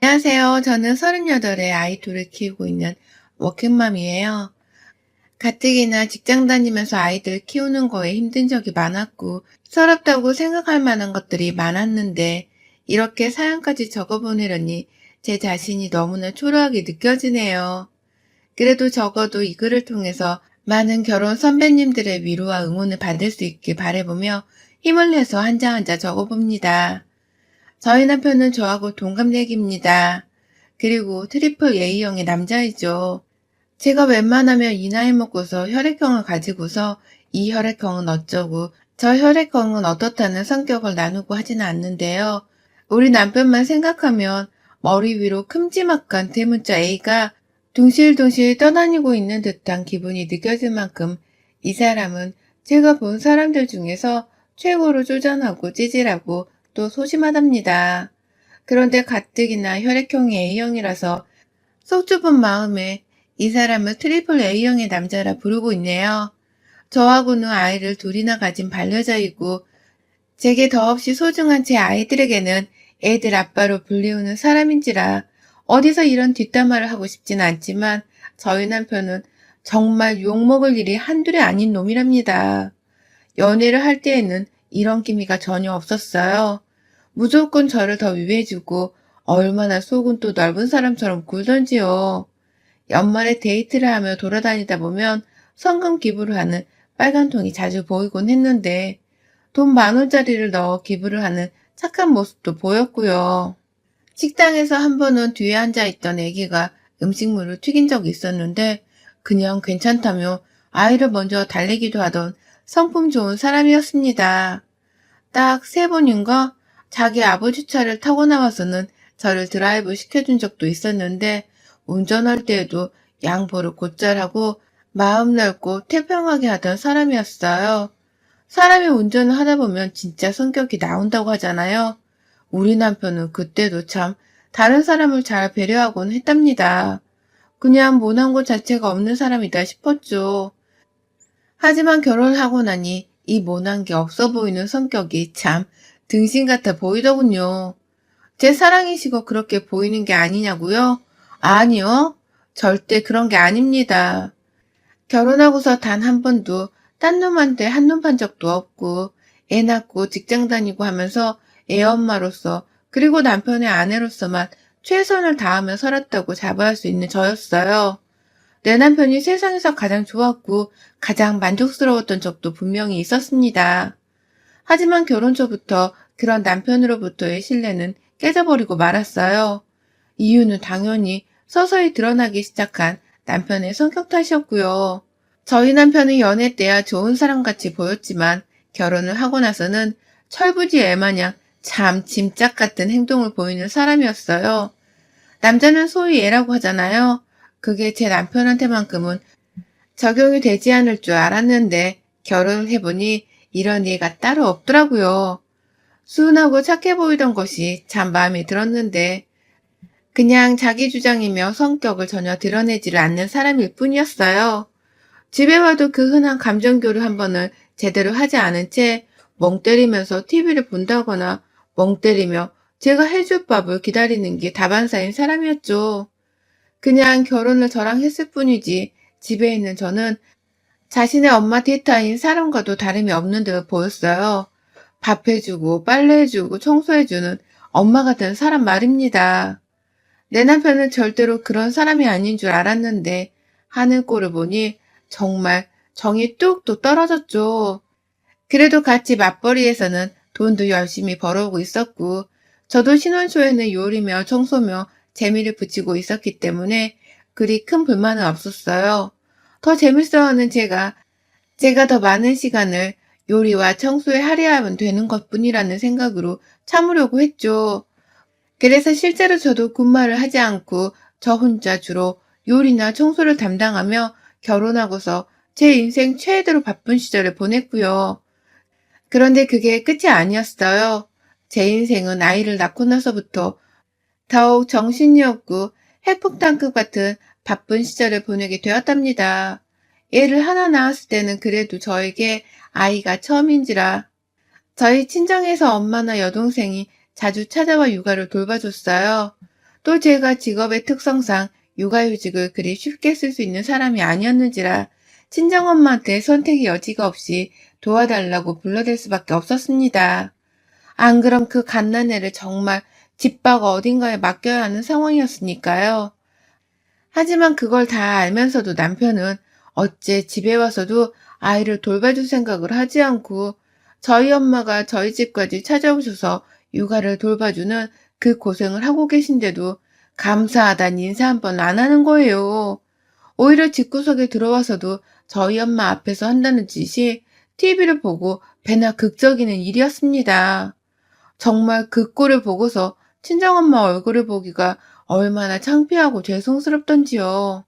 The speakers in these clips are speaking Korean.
안녕하세요. 저는 38에 아이 둘을 키우고 있는 워킹맘이에요. 가뜩이나 직장 다니면서 아이들 키우는 거에 힘든 적이 많았고, 서럽다고 생각할 만한 것들이 많았는데, 이렇게 사연까지 적어보내려니 제 자신이 너무나 초라하게 느껴지네요. 그래도 적어도 이 글을 통해서 많은 결혼 선배님들의 위로와 응원을 받을 수 있길 바라보며 힘을 내서 한 장 한 장 적어봅니다. 저희 남편은 저하고 동갑내기입니다. 그리고 트리플 A형의 남자이죠. 제가 웬만하면 이 나이 먹고서 혈액형을 가지고서 이 혈액형은 어쩌고 저 혈액형은 어떻다는 성격을 나누고 하지는 않는데요. 우리 남편만 생각하면 머리 위로 큼지막한 대문자 A가 둥실둥실 떠다니고 있는 듯한 기분이 느껴질 만큼 이 사람은 제가 본 사람들 중에서 최고로 쪼잔하고 찌질하고 또 소심하답니다. 그런데 가뜩이나 혈액형이 A형이라서 속 좁은 마음에 이 사람을 트리플 A형의 남자라 부르고 있네요. 저하고는 아이를 둘이나 가진 반려자이고 제게 더없이 소중한 제 아이들에게는 애들 아빠로 불리우는 사람인지라 어디서 이런 뒷담화를 하고 싶진 않지만 저희 남편은 정말 욕먹을 일이 한둘이 아닌 놈이랍니다. 연애를 할 때에는 이런 기미가 전혀 없었어요. 무조건 저를 더 위해주고 얼마나 속은 또 넓은 사람처럼 굴던지요. 연말에 데이트를 하며 돌아다니다 보면 성금 기부를 하는 빨간 통이 자주 보이곤 했는데 돈 10,000원짜리를 넣어 기부를 하는 착한 모습도 보였고요. 식당에서 한 번은 뒤에 앉아있던 애기가 음식물을 튀긴 적이 있었는데 그냥 괜찮다며 아이를 먼저 달래기도 하던 성품 좋은 사람이었습니다. 딱 3번인가 자기 아버지 차를 타고 나와서는 저를 드라이브 시켜준 적도 있었는데 운전할 때에도 양보를 곧잘 하고 마음 넓고 태평하게 하던 사람이었어요. 사람이 운전을 하다 보면 진짜 성격이 나온다고 하잖아요. 우리 남편은 그때도 참 다른 사람을 잘 배려하곤 했답니다. 그냥 모난 것 자체가 없는 사람이다 싶었죠. 하지만 결혼을 하고 나니 이 모난 게 없어 보이는 성격이 참 등신 같아 보이더군요. 제 사랑이시고 그렇게 보이는 게 아니냐고요? 아니요. 절대 그런 게 아닙니다. 결혼하고서 단 한 번도 딴 놈한테 한눈 판 적도 없고 애 낳고 직장 다니고 하면서 애 엄마로서 그리고 남편의 아내로서만 최선을 다하며 살았다고 자부할 수 있는 저였어요. 내 남편이 세상에서 가장 좋았고 가장 만족스러웠던 적도 분명히 있었습니다. 하지만 결혼 초부터 그런 남편으로부터의 신뢰는 깨져버리고 말았어요. 이유는 당연히 서서히 드러나기 시작한 남편의 성격 탓이었고요. 저희 남편은 연애 때야 좋은 사람같이 보였지만 결혼을 하고 나서는 철부지 애마냥 참 짐짝 같은 행동을 보이는 사람이었어요. 남자는 소위 애라고 하잖아요. 그게 제 남편한테만큼은 적용이 되지 않을 줄 알았는데 결혼을 해보니 이런 애가 따로 없더라고요. 순하고 착해 보이던 것이 참 마음에 들었는데 그냥 자기 주장이며 성격을 전혀 드러내지를 않는 사람일 뿐이었어요. 집에 와도 그 흔한 감정교류 한 번을 제대로 하지 않은 채 멍 때리면서 TV를 본다거나 멍 때리며 제가 해줄 밥을 기다리는 게 다반사인 사람이었죠. 그냥 결혼을 저랑 했을 뿐이지 집에 있는 저는 자신의 엄마 데이터인 사람과도 다름이 없는 듯 보였어요. 밥 해주고 빨래해주고 청소해주는 엄마 같은 사람 말입니다. 내 남편은 절대로 그런 사람이 아닌 줄 알았는데 하는 꼴을 보니 정말 정이 뚝뚝 떨어졌죠. 그래도 같이 맞벌이에서는 돈도 열심히 벌어오고 있었고 저도 신혼초에는 요리며 청소며 재미를 붙이고 있었기 때문에 그리 큰 불만은 없었어요. 더 재밌어하는 제가 더 많은 시간을 요리와 청소에 할애하면 되는 것뿐이라는 생각으로 참으려고 했죠. 그래서 실제로 저도 군말을 하지 않고 저 혼자 주로 요리나 청소를 담당하며 결혼하고서 제 인생 최대로 바쁜 시절을 보냈고요. 그런데 그게 끝이 아니었어요. 제 인생은 아이를 낳고 나서부터 더욱 정신이 없고 핵폭탄급 같은 바쁜 시절을 보내게 되었답니다. 애를 하나 낳았을 때는 그래도 저에게 아이가 처음인지라 저희 친정에서 엄마나 여동생이 자주 찾아와 육아를 돌봐줬어요. 또 제가 직업의 특성상 육아휴직을 그리 쉽게 쓸 수 있는 사람이 아니었는지라 친정엄마한테 선택의 여지가 없이 도와달라고 불러댈 수밖에 없었습니다. 안 그럼 그 갓난애를 정말 집밖 어딘가에 맡겨야 하는 상황이었으니까요. 하지만 그걸 다 알면서도 남편은 어째 집에 와서도 아이를 돌봐줄 생각을 하지 않고 저희 엄마가 저희 집까지 찾아오셔서 육아를 돌봐주는 그 고생을 하고 계신데도 감사하단 인사 한 번 안 하는 거예요. 오히려 집구석에 들어와서도 저희 엄마 앞에서 한다는 짓이 TV를 보고 배나 극적이는 일이었습니다. 정말 그 꼴을 보고서 친정엄마 얼굴을 보기가 얼마나 창피하고 죄송스럽던지요.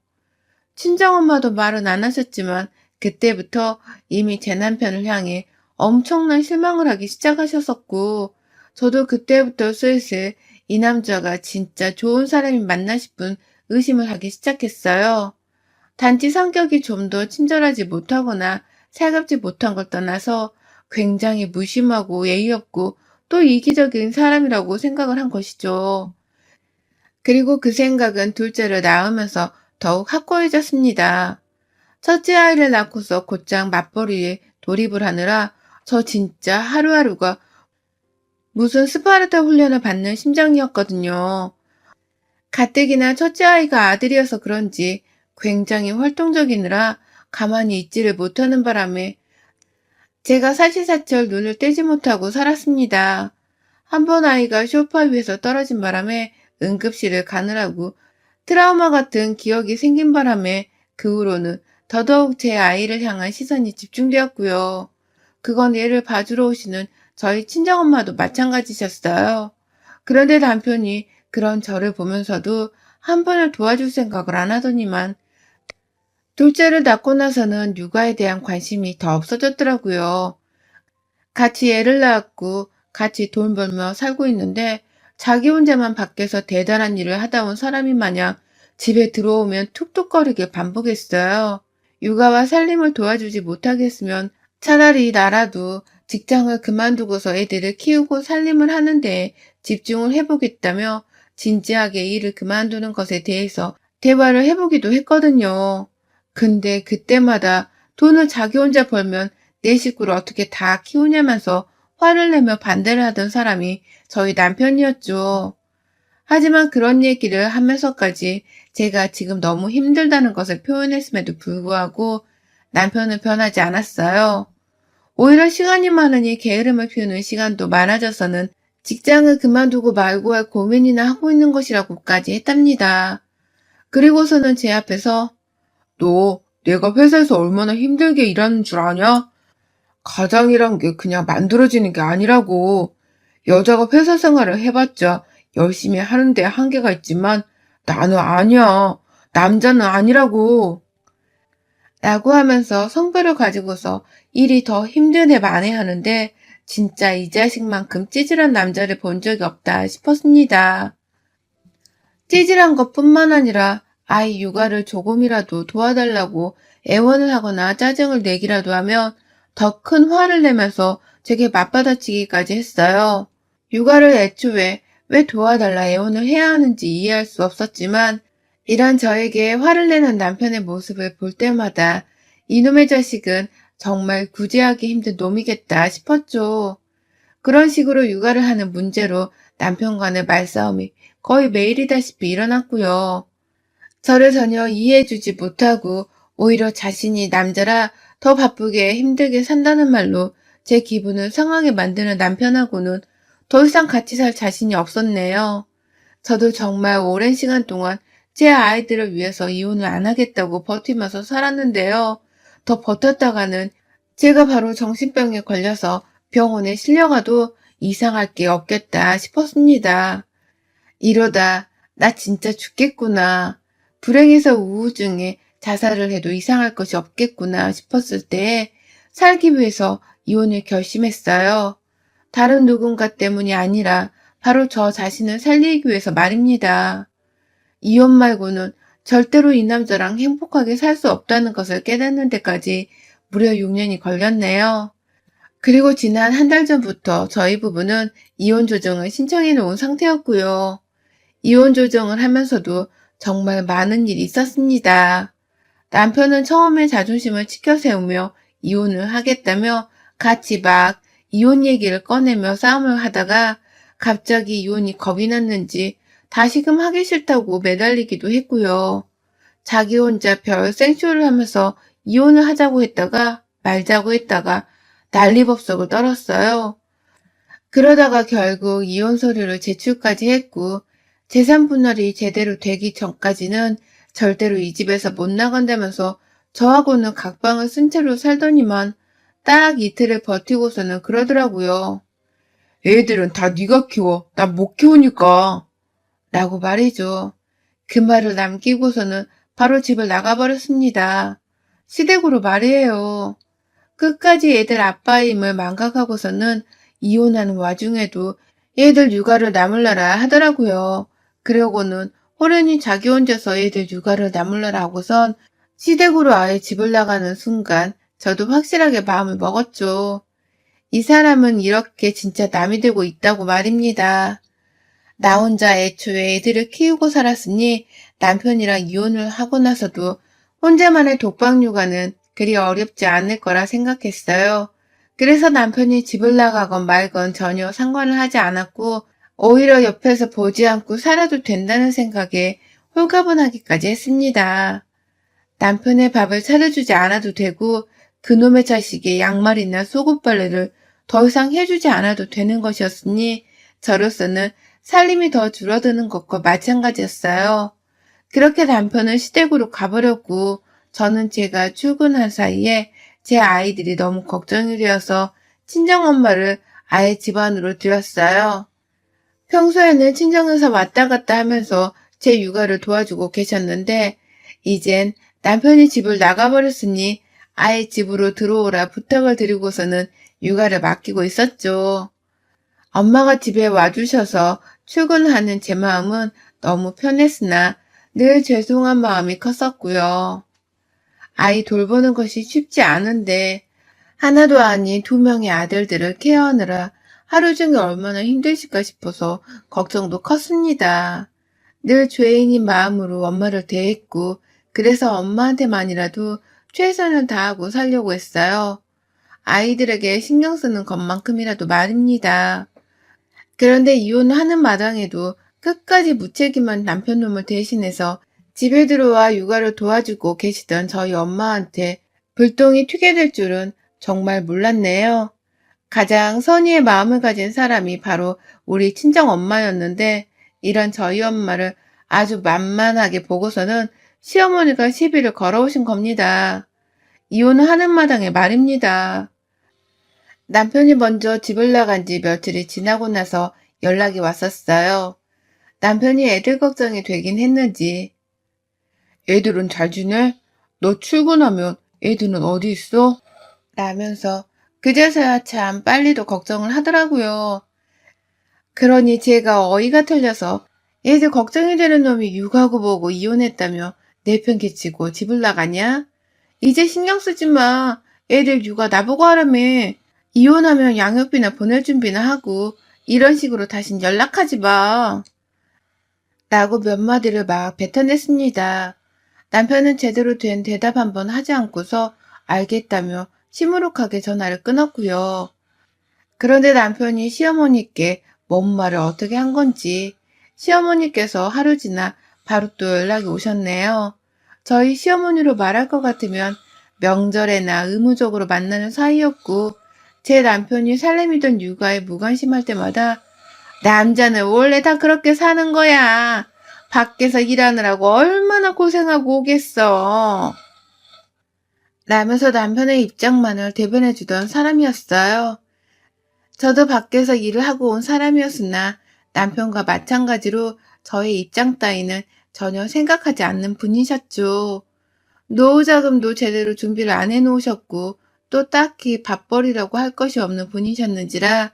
친정엄마도 말은 안 하셨지만 그때부터 이미 제 남편을 향해 엄청난 실망을 하기 시작하셨었고, 저도 그때부터 슬슬 이 남자가 진짜 좋은 사람이 맞나 싶은 의심을 하기 시작했어요. 단지 성격이 좀 더 친절하지 못하거나 살갑지 못한 걸 떠나서 굉장히 무심하고 예의 없고 또 이기적인 사람이라고 생각을 한 것이죠. 그리고 그 생각은 둘째를 낳으면서 더욱 확고해졌습니다. 첫째 아이를 낳고서 곧장 맞벌이에 돌입을 하느라 저 진짜 하루하루가 무슨 스파르타 훈련을 받는 심정이었거든요. 가뜩이나 첫째 아이가 아들이어서 그런지 굉장히 활동적이느라 가만히 있지를 못하는 바람에 제가 사시사철 눈을 떼지 못하고 살았습니다. 한 번 아이가 소파 위에서 떨어진 바람에 응급실을 가느라고 트라우마 같은 기억이 생긴 바람에 그 후로는 더더욱 제 아이를 향한 시선이 집중되었고요. 그건 얘를 봐주러 오시는 저희 친정엄마도 마찬가지셨어요. 그런데 남편이 그런 저를 보면서도 한 번을 도와줄 생각을 안 하더니만 둘째를 낳고 나서는 육아에 대한 관심이 더 없어졌더라고요. 같이 애를 낳았고 같이 돈 벌며 살고 있는데 자기 혼자만 밖에서 대단한 일을 하다 온 사람이 마냥 집에 들어오면 툭툭거리게 반복했어요. 육아와 살림을 도와주지 못하겠으면 차라리 나라도 직장을 그만두고서 애들을 키우고 살림을 하는데 집중을 해보겠다며 진지하게 일을 그만두는 것에 대해서 대화를 해보기도 했거든요. 근데 그때마다 돈을 자기 혼자 벌면 내 식구를 어떻게 다 키우냐면서 화를 내며 반대를 하던 사람이 저희 남편이었죠. 하지만 그런 얘기를 하면서까지 제가 지금 너무 힘들다는 것을 표현했음에도 불구하고 남편은 변하지 않았어요. 오히려 시간이 많으니 게으름을 피우는 시간도 많아져서는 직장을 그만두고 말고 할 고민이나 하고 있는 것이라고까지 했답니다. 그리고서는 제 앞에서 너 내가 회사에서 얼마나 힘들게 일하는 줄 아냐? 가장이란 게 그냥 만들어지는 게 아니라고. 여자가 회사 생활을 해봤자 열심히 하는데 한계가 있지만 나는 아니야. 남자는 아니라고. 라고 하면서 성별을 가지고서 일이 더 힘든 애 만회하는데 진짜 이 자식만큼 찌질한 남자를 본 적이 없다 싶었습니다. 찌질한 것뿐만 아니라 아이 육아를 조금이라도 도와달라고 애원을 하거나 짜증을 내기라도 하면 더 큰 화를 내면서 제게 맞받아치기까지 했어요. 육아를 애초에 왜 도와달라 애원을 해야 하는지 이해할 수 없었지만 이런 저에게 화를 내는 남편의 모습을 볼 때마다 이놈의 자식은 정말 구제하기 힘든 놈이겠다 싶었죠. 그런 식으로 육아를 하는 문제로 남편과의 말싸움이 거의 매일이다시피 일어났고요. 저를 전혀 이해해주지 못하고 오히려 자신이 남자라 더 바쁘게 힘들게 산다는 말로 제 기분을 상하게 만드는 남편하고는 더 이상 같이 살 자신이 없었네요. 저도 정말 오랜 시간 동안 제 아이들을 위해서 이혼을 안 하겠다고 버티면서 살았는데요. 더 버텼다가는 제가 바로 정신병에 걸려서 병원에 실려가도 이상할 게 없겠다 싶었습니다. 이러다 나 진짜 죽겠구나. 불행해서 우울증에 자살을 해도 이상할 것이 없겠구나 싶었을 때 살기 위해서 이혼을 결심했어요. 다른 누군가 때문이 아니라 바로 저 자신을 살리기 위해서 말입니다. 이혼 말고는 절대로 이 남자랑 행복하게 살 수 없다는 것을 깨닫는 데까지 무려 6년이 걸렸네요. 그리고 지난 한 달 전부터 저희 부부는 이혼 조정을 신청해 놓은 상태였고요. 이혼 조정을 하면서도 정말 많은 일이 있었습니다. 남편은 처음에 자존심을 치켜 세우며 이혼을 하겠다며 같이 막 이혼 얘기를 꺼내며 싸움을 하다가 갑자기 이혼이 겁이 났는지 다시금 하기 싫다고 매달리기도 했고요. 자기 혼자 별 생쇼를 하면서 이혼을 하자고 했다가 말자고 했다가 난리법석을 떨었어요. 그러다가 결국 이혼 서류를 제출까지 했고 재산 분할이 제대로 되기 전까지는 절대로 이 집에서 못 나간다면서 저하고는 각방을 쓴 채로 살더니만 딱 이틀을 버티고서는 그러더라고요. 애들은 다 네가 키워. 난 못 키우니까. 라고 말이죠. 그 말을 남기고서는 바로 집을 나가버렸습니다. 시댁으로 말이에요. 끝까지 애들 아빠임을 망각하고서는 이혼하는 와중에도 애들 육아를 나물러라 하더라고요. 그러고는 호련히 자기 혼자서 애들 육아를 나물러라 하고선 시댁으로 아예 집을 나가는 순간 저도 확실하게 마음을 먹었죠. 이 사람은 이렇게 진짜 남이 되고 있다고 말입니다. 나 혼자 애초에 애들을 키우고 살았으니 남편이랑 이혼을 하고 나서도 혼자만의 독박 육아는 그리 어렵지 않을 거라 생각했어요. 그래서 남편이 집을 나가건 말건 전혀 상관을 하지 않았고 오히려 옆에서 보지 않고 살아도 된다는 생각에 홀가분하기까지 했습니다. 남편의 밥을 차려주지 않아도 되고 그놈의 자식의 양말이나 속옷빨래를 더 이상 해주지 않아도 되는 것이었으니 저로서는 살림이 더 줄어드는 것과 마찬가지였어요. 그렇게 남편은 시댁으로 가버렸고 저는 제가 출근한 사이에 제 아이들이 너무 걱정이 되어서 친정엄마를 아예 집안으로 들였어요. 평소에는 친정에서 왔다 갔다 하면서 제 육아를 도와주고 계셨는데 이젠 남편이 집을 나가버렸으니 아예 집으로 들어오라 부탁을 드리고서는 육아를 맡기고 있었죠. 엄마가 집에 와주셔서 출근하는 제 마음은 너무 편했으나 늘 죄송한 마음이 컸었고요. 아이 돌보는 것이 쉽지 않은데 하나도 아닌 두 명의 아들들을 케어하느라 하루 종일 얼마나 힘드실까 싶어서 걱정도 컸습니다. 늘 죄인인 마음으로 엄마를 대했고 그래서 엄마한테만이라도 최선을 다하고 살려고 했어요. 아이들에게 신경 쓰는 것만큼이라도 말입니다. 그런데 이혼하는 마당에도 끝까지 무책임한 남편놈을 대신해서 집에 들어와 육아를 도와주고 계시던 저희 엄마한테 불똥이 튀게 될 줄은 정말 몰랐네요. 가장 선의의 마음을 가진 사람이 바로 우리 친정 엄마였는데 이런 저희 엄마를 아주 만만하게 보고서는 시어머니가 시비를 걸어오신 겁니다. 이혼을 하는 마당에 말입니다. 남편이 먼저 집을 나간 지 며칠이 지나고 나서 연락이 왔었어요. 남편이 애들 걱정이 되긴 했는지 애들은 잘 지내? 너 출근하면 애들은 어디 있어? 라면서 그제서야 참 빨리도 걱정을 하더라고요. 그러니 제가 어이가 틀려서 애들 걱정이 되는 놈이 육아고 뭐고 이혼했다며 내 편 개치고 집을 나가냐? 이제 신경 쓰지 마. 애들 육아 나보고 하라며. 이혼하면 양육비나 보낼 준비나 하고 이런 식으로 다신 연락하지 마. 라고 몇 마디를 막 뱉어냈습니다. 남편은 제대로 된 대답 한번 하지 않고서 알겠다며 시무룩하게 전화를 끊었고요. 그런데 남편이 시어머니께 뭔 말을 어떻게 한 건지 시어머니께서 하루 지나 바로 또 연락이 오셨네요. 저희 시어머니로 말할 것 같으면 명절에나 의무적으로 만나는 사이였고 제 남편이 살림이든 육아에 무관심할 때마다 남자는 원래 다 그렇게 사는 거야. 밖에서 일하느라고 얼마나 고생하고 오겠어. 라면서 남편의 입장만을 대변해주던 사람이었어요. 저도 밖에서 일을 하고 온 사람이었으나 남편과 마찬가지로 저의 입장 따위는 전혀 생각하지 않는 분이셨죠. 노후 자금도 제대로 준비를 안 해놓으셨고 또 딱히 밥벌이라고 할 것이 없는 분이셨는지라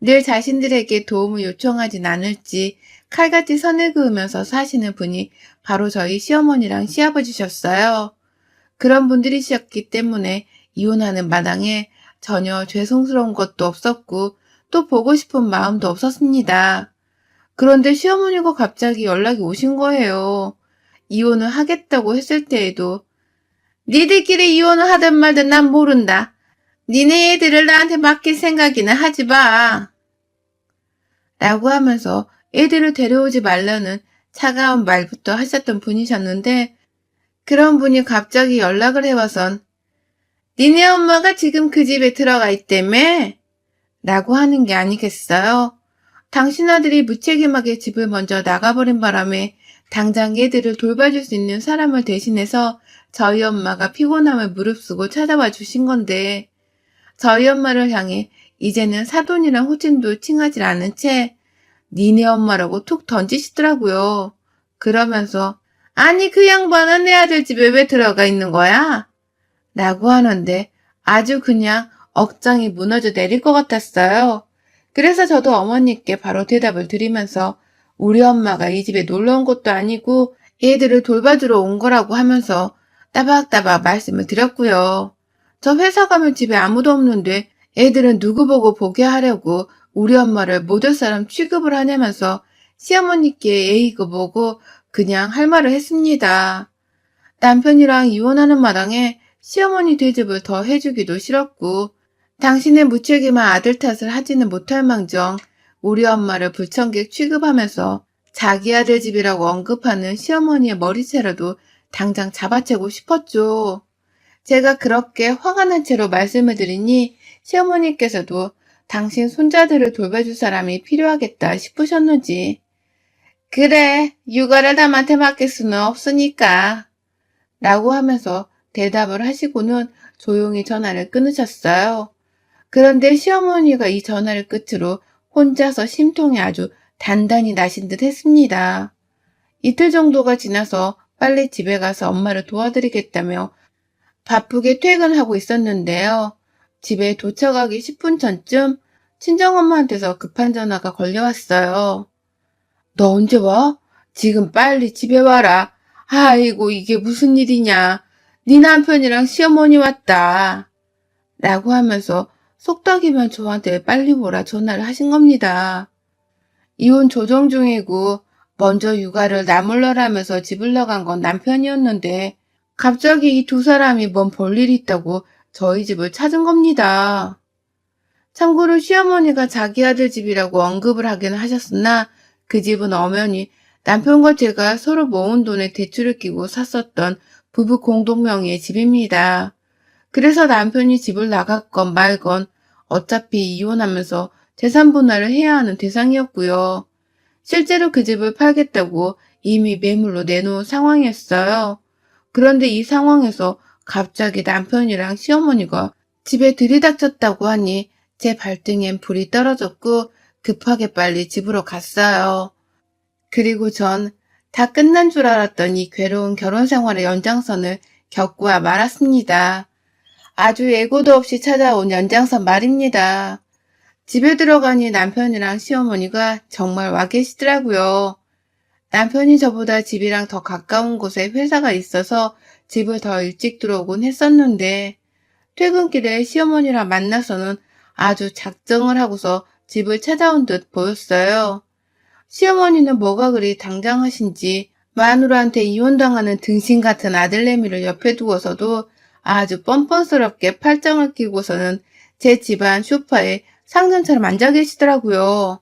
늘 자신들에게 도움을 요청하진 않을지 칼같이 선을 그으면서 사시는 분이 바로 저희 시어머니랑 시아버지셨어요. 그런 분들이셨기 때문에 이혼하는 마당에 전혀 죄송스러운 것도 없었고 또 보고 싶은 마음도 없었습니다. 그런데 시어머니가 갑자기 연락이 오신 거예요. 이혼을 하겠다고 했을 때에도 니들끼리 이혼을 하든 말든 난 모른다. 니네 애들을 나한테 맡길 생각이나 하지 마. 라고 하면서 애들을 데려오지 말라는 차가운 말부터 하셨던 분이셨는데 그런 분이 갑자기 연락을 해와선 니네 엄마가 지금 그 집에 들어가 있다며? 라고 하는 게 아니겠어요? 당신 아들이 무책임하게 집을 먼저 나가버린 바람에 당장 얘들을 돌봐줄 수 있는 사람을 대신해서 저희 엄마가 피곤함을 무릅쓰고 찾아와 주신 건데 저희 엄마를 향해 이제는 사돈이랑 호칭도 칭하지 않은 채 니네 엄마라고 툭 던지시더라고요. 그러면서 아니 그 양반은 내 아들 집에 왜 들어가 있는 거야? 라고 하는데 아주 그냥 억장이 무너져 내릴 것 같았어요. 그래서 저도 어머니께 바로 대답을 드리면서 우리 엄마가 이 집에 놀러 온 것도 아니고 얘들을 돌봐주러 온 거라고 하면서 따박따박 말씀을 드렸고요. 저 회사 가면 집에 아무도 없는데 애들은 누구 보고 보게 하려고 우리 엄마를 모델 사람 취급을 하냐면서 시어머니께 예의고 보고 그냥 할 말을 했습니다. 남편이랑 이혼하는 마당에 시어머니 대접을 더 해주기도 싫었고 당신의 무책임한 아들 탓을 하지는 못할 망정 우리 엄마를 불청객 취급하면서 자기 아들 집이라고 언급하는 시어머니의 머리채라도 당장 잡아채고 싶었죠. 제가 그렇게 화가 난 채로 말씀을 드리니 시어머니께서도 당신 손자들을 돌봐줄 사람이 필요하겠다 싶으셨는지 그래 육아를 남한테 맡길 수는 없으니까 라고 하면서 대답을 하시고는 조용히 전화를 끊으셨어요. 그런데 시어머니가 이 전화를 끝으로 혼자서 심통이 아주 단단히 나신 듯 했습니다. 이틀 정도가 지나서 빨리 집에 가서 엄마를 도와드리겠다며 바쁘게 퇴근하고 있었는데요. 집에 도착하기 10분 전쯤 친정엄마한테서 급한 전화가 걸려왔어요. 너 언제 와? 지금 빨리 집에 와라. 아이고 이게 무슨 일이냐. 네 남편이랑 시어머니 왔다. 라고 하면서 속닥이면 저한테 빨리 오라 전화를 하신 겁니다. 이혼 조정 중이고 먼저 육아를 나몰라라면서 집을 나간 건 남편이었는데 갑자기 이 두 사람이 뭔 볼일이 있다고 저희 집을 찾은 겁니다. 참고로 시어머니가 자기 아들 집이라고 언급을 하긴 하셨으나 그 집은 엄연히 남편과 제가 서로 모은 돈에 대출을 끼고 샀었던 부부 공동명의의 집입니다. 그래서 남편이 집을 나갔건 말건 어차피 이혼하면서 재산 분할을 해야 하는 대상이었고요. 실제로 그 집을 팔겠다고 이미 매물로 내놓은 상황이었어요. 그런데 이 상황에서 갑자기 남편이랑 시어머니가 집에 들이닥쳤다고 하니 제 발등엔 불이 떨어졌고 급하게 빨리 집으로 갔어요. 그리고 전 다 끝난 줄 알았던 이 괴로운 결혼 생활의 연장선을 겪고야 말았습니다. 아주 예고도 없이 찾아온 연장선 말입니다. 집에 들어가니 남편이랑 시어머니가 정말 와 계시더라고요. 남편이 저보다 집이랑 더 가까운 곳에 회사가 있어서 집을 더 일찍 들어오곤 했었는데 퇴근길에 시어머니랑 만나서는 아주 작정을 하고서 집을 찾아온 듯 보였어요. 시어머니는 뭐가 그리 당당하신지 마누라한테 이혼당하는 등신 같은 아들내미를 옆에 두고서도 아주 뻔뻔스럽게 팔짱을 끼고서는 제 집안 소파에 상전처럼 앉아 계시더라고요.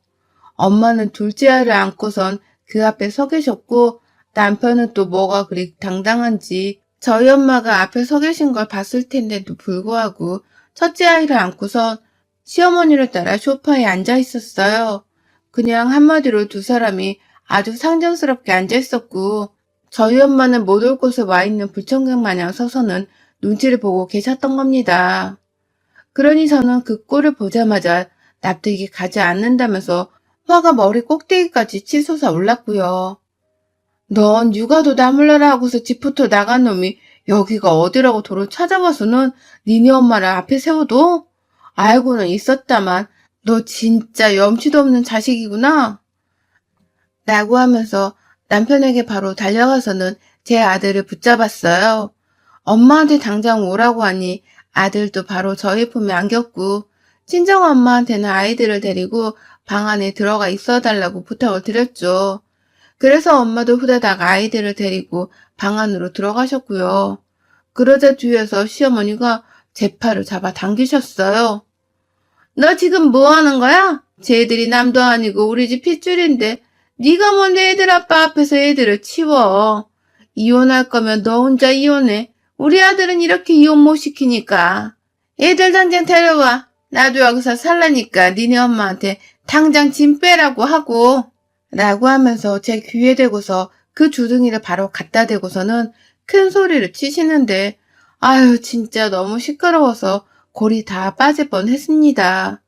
엄마는 둘째 아이를 안고선 그 앞에 서 계셨고 남편은 또 뭐가 그리 당당한지 저희 엄마가 앞에 서 계신 걸 봤을 텐데도 불구하고 첫째 아이를 안고선 시어머니를 따라 소파에 앉아 있었어요. 그냥 한마디로 두 사람이 아주 상정스럽게 앉아 있었고 저희 엄마는 못 올 곳에 와 있는 불청객 마냥 서서는 눈치를 보고 계셨던 겁니다. 그러니 저는 그 꼴을 보자마자 납득이 가지 않는다면서 화가 머리 꼭대기까지 치솟아 올랐고요. 넌 육아도 나몰라라 하고서 집부터 나간 놈이 여기가 어디라고 도로 찾아와서는 니네 엄마를 앞에 세워도? 알고는 있었다만 너 진짜 염치도 없는 자식이구나. 라고 하면서 남편에게 바로 달려가서는 제 아들을 붙잡았어요. 엄마한테 당장 오라고 하니 아들도 바로 저희 품에 안겼고 친정엄마한테는 아이들을 데리고 방 안에 들어가 있어 달라고 부탁을 드렸죠. 그래서 엄마도 후다닥 아이들을 데리고 방 안으로 들어가셨고요. 그러자 뒤에서 시어머니가 제 팔을 잡아 당기셨어요. 너 지금 뭐 하는 거야? 쟤들이 남도 아니고 우리 집 핏줄인데 네가 뭔데 애들 아빠 앞에서 애들을 치워. 이혼할 거면 너 혼자 이혼해. 우리 아들은 이렇게 이혼 못 시키니까. 애들 당장 데려와. 나도 여기서 살라니까 니네 엄마한테 당장 짐 빼라고 하고. 라고 하면서 제 귀에 대고서 그 주둥이를 바로 갖다 대고서는 큰 소리를 치시는데 아유 진짜 너무 시끄러워서 골이 다 빠질 뻔했습니다.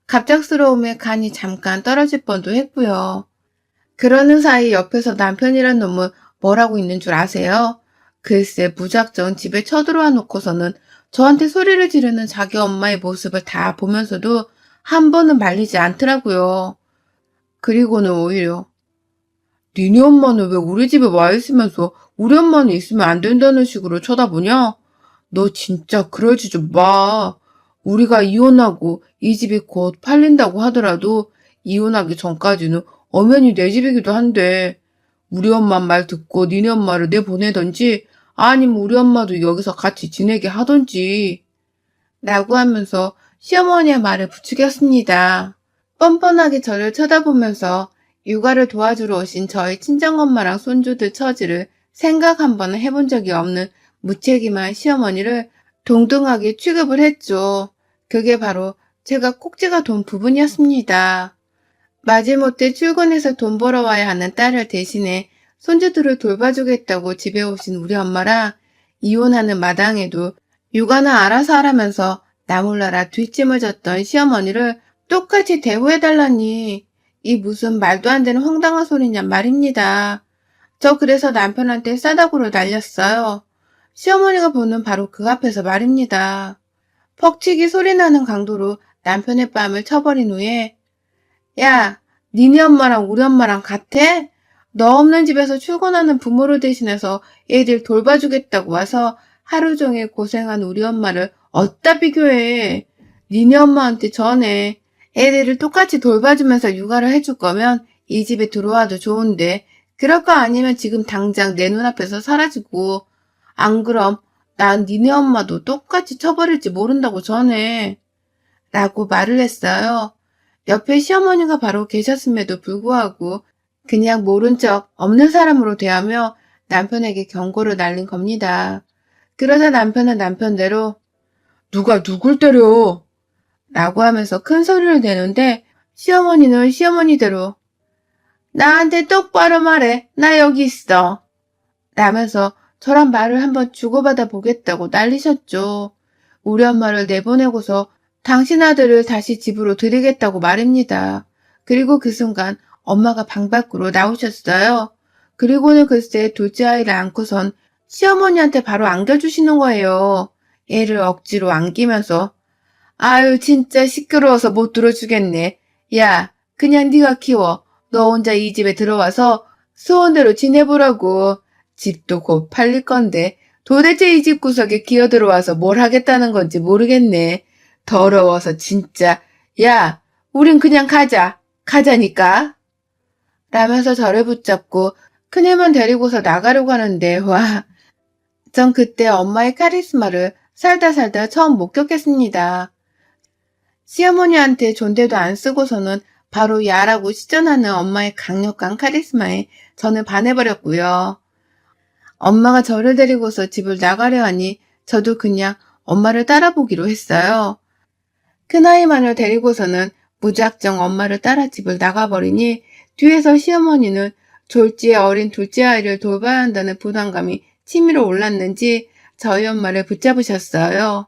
갑작스러움에 간이 잠깐 떨어질 뻔도 했고요. 그러는 사이 옆에서 남편이란 놈은 뭘 하고 있는 줄 아세요? 글쎄 무작정 집에 쳐들어와 놓고서는 저한테 소리를 지르는 자기 엄마의 모습을 다 보면서도 한 번은 말리지 않더라고요. 그리고는 오히려 니네 엄마는 왜 우리 집에 와 있으면서 우리 엄마는 있으면 안 된다는 식으로 쳐다보냐? 너 진짜 그러지 좀 마. 우리가 이혼하고 이 집이 곧 팔린다고 하더라도 이혼하기 전까지는 엄연히 내 집이기도 한데 우리 엄마 말 듣고 니네 엄마를 내보내던지 아니면 우리 엄마도 여기서 같이 지내게 하던지 라고 하면서 시어머니의 말을 부추겼습니다. 뻔뻔하게 저를 쳐다보면서 육아를 도와주러 오신 저희 친정엄마랑 손주들 처지를 생각 한 번은 해본 적이 없는 무책임한 시어머니를 동등하게 취급을 했죠. 그게 바로 제가 꼭지가 돈 부분이었습니다. 마지못해 출근해서 돈 벌어와야 하는 딸을 대신해 손주들을 돌봐주겠다고 집에 오신 우리 엄마라 이혼하는 마당에도 육아나 알아서 하라면서 나 몰라라 뒷짐을 졌던 시어머니를 똑같이 대우해달라니 이 무슨 말도 안 되는 황당한 소리냔 말입니다. 저 그래서 남편한테 싸다구로 날렸어요. 시어머니가 보는 바로 그 앞에서 말입니다. 퍽치기 소리나는 강도로 남편의 뺨을 쳐버린 후에 야, 니네 엄마랑 우리 엄마랑 같아? 너 없는 집에서 출근하는 부모를 대신해서 애들 돌봐주겠다고 와서 하루 종일 고생한 우리 엄마를 어디다 비교해. 니네 엄마한테 전해. 애들을 똑같이 돌봐주면서 육아를 해줄 거면 이 집에 들어와도 좋은데 그럴 거 아니면 지금 당장 내 눈앞에서 사라지고 안 그럼 난 니네 엄마도 똑같이 쳐버릴지 모른다고 전해. 라고 말을 했어요. 옆에 시어머니가 바로 계셨음에도 불구하고 그냥 모른 척 없는 사람으로 대하며 남편에게 경고를 날린 겁니다. 그러자 남편은 남편대로 누가 누굴 때려? 라고 하면서 큰 소리를 내는데 시어머니는 시어머니대로 나한테 똑바로 말해. 나 여기 있어. 라면서 저랑 말을 한번 주고받아 보겠다고 난리셨죠. 우리 엄마를 내보내고서 당신 아들을 다시 집으로 들이겠다고 말입니다. 그리고 그 순간 엄마가 방 밖으로 나오셨어요. 그리고는 글쎄 둘째 아이를 안고선 시어머니한테 바로 안겨주시는 거예요. 애를 억지로 안기면서 아유 진짜 시끄러워서 못 들어주겠네. 야 그냥 네가 키워. 너 혼자 이 집에 들어와서 소원대로 지내보라고. 집도 곧 팔릴 건데 도대체 이 집 구석에 기어들어와서 뭘 하겠다는 건지 모르겠네. 더러워서 진짜. 야 우린 그냥 가자. 가자니까. 라면서 저를 붙잡고 큰애만 데리고서 나가려고 하는데 와. 전 그때 엄마의 카리스마를 살다 처음 목격했습니다. 시어머니한테 존대도 안 쓰고서는 바로 야라고 시전하는 엄마의 강력한 카리스마에 저는 반해버렸고요. 엄마가 저를 데리고서 집을 나가려 하니 저도 그냥 엄마를 따라보기로 했어요. 큰아이만을 데리고서는 무작정 엄마를 따라 집을 나가버리니 뒤에서 시어머니는 졸지에 어린 둘째 아이를 돌봐야 한다는 부담감이 치밀어 올랐는지 저희 엄마를 붙잡으셨어요.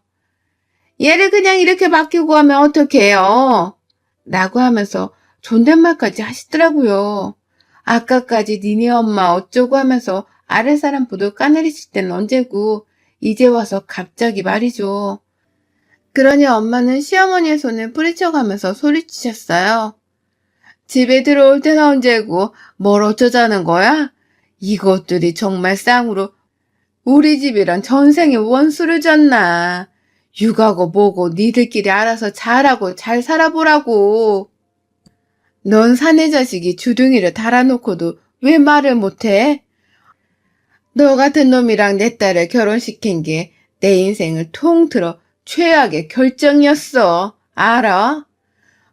얘를 그냥 이렇게 맡기고 하면 어떡해요? 라고 하면서 존댓말까지 하시더라고요. 아까까지 니네 엄마 어쩌고 하면서 아랫사람 보도 까내리실 땐 언제고 이제 와서 갑자기 말이죠. 그러니 엄마는 시어머니의 손을 뿌리쳐가면서 소리치셨어요. 집에 들어올 땐 언제고 뭘 어쩌자는 거야? 이것들이 정말 쌍으로 우리 집이랑 전생에 원수를 졌나. 육아고 뭐고 니들끼리 알아서 잘하고 잘 살아보라고. 넌 사내 자식이 주둥이를 달아놓고도 왜 말을 못해? 너 같은 놈이랑 내 딸을 결혼시킨 게 내 인생을 통틀어 최악의 결정이었어. 알아?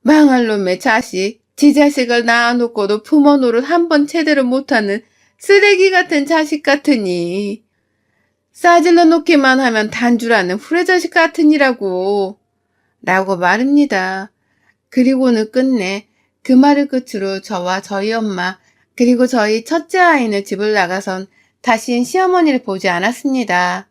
망할 놈의 자식, 지 자식을 낳아놓고도 부모 노릇 한 번 제대로 못하는 쓰레기 같은 자식 같으니. 싸질러 놓기만 하면 단주라는 후레자식 같으니라고. 라고 말합니다. 그리고는 끝내 그 말을 끝으로 저와 저희 엄마 그리고 저희 첫째 아이는 집을 나가선 다신 시어머니를 보지 않았습니다.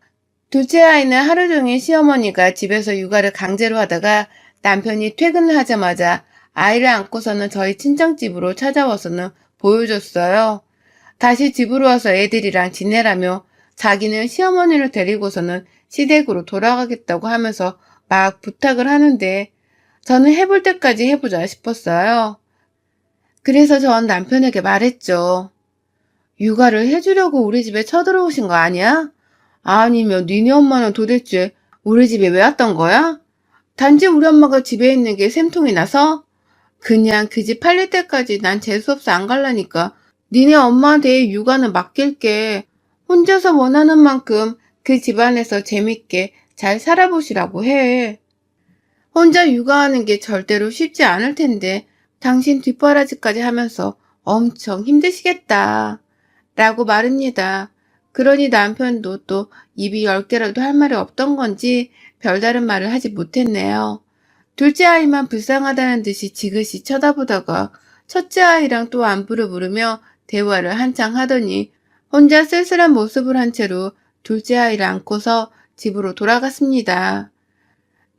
둘째 아이는 하루 종일 시어머니가 집에서 육아를 강제로 하다가 남편이 퇴근을 하자마자 아이를 안고서는 저희 친정집으로 찾아와서는 보여줬어요. 다시 집으로 와서 애들이랑 지내라며 자기는 시어머니를 데리고서는 시댁으로 돌아가겠다고 하면서 막 부탁을 하는데 저는 해볼 때까지 해보자 싶었어요. 그래서 전 남편에게 말했죠. 육아를 해주려고 우리 집에 쳐들어오신 거 아니야? 아니면 니네 엄마는 도대체 우리 집에 왜 왔던 거야? 단지 우리 엄마가 집에 있는 게 샘통이 나서? 그냥 그 집 팔릴 때까지 난 재수없어 안 갈라니까 니네 엄마한테 육아는 맡길게. 혼자서 원하는 만큼 그 집안에서 재밌게 잘 살아보시라고 해. 혼자 육아하는 게 절대로 쉽지 않을 텐데 당신 뒷바라지까지 하면서 엄청 힘드시겠다. 라고 말합니다. 그러니 남편도 또 입이 10개라도 할 말이 없던 건지 별다른 말을 하지 못했네요. 둘째 아이만 불쌍하다는 듯이 지그시 쳐다보다가 첫째 아이랑 또 안부를 물으며 대화를 한창 하더니 혼자 쓸쓸한 모습을 한 채로 둘째 아이를 안고서 집으로 돌아갔습니다.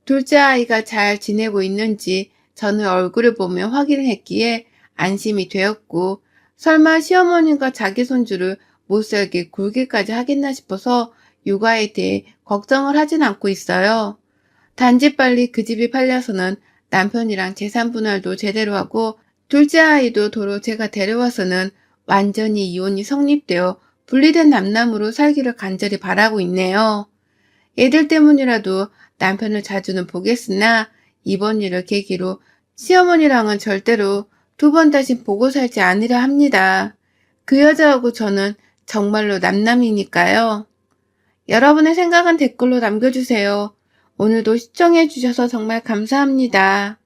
둘째 아이가 잘 지내고 있는지 저는 얼굴을 보며 확인을 했기에 안심이 되었고 설마 시어머니가 자기 손주를 못살게 굴기까지 하겠나 싶어서 육아에 대해 걱정을 하진 않고 있어요. 단지 빨리 그 집이 팔려서는 남편이랑 재산 분할도 제대로 하고 둘째 아이도 도로 제가 데려와서는 완전히 이혼이 성립되어 분리된 남남으로 살기를 간절히 바라고 있네요. 애들 때문이라도 남편을 자주는 보겠으나 이번 일을 계기로 시어머니랑은 절대로 두 번 다시 보고 살지 않으려 합니다. 그 여자하고 저는 정말로 남남이니까요. 여러분의 생각은 댓글로 남겨주세요. 오늘도 시청해주셔서 정말 감사합니다.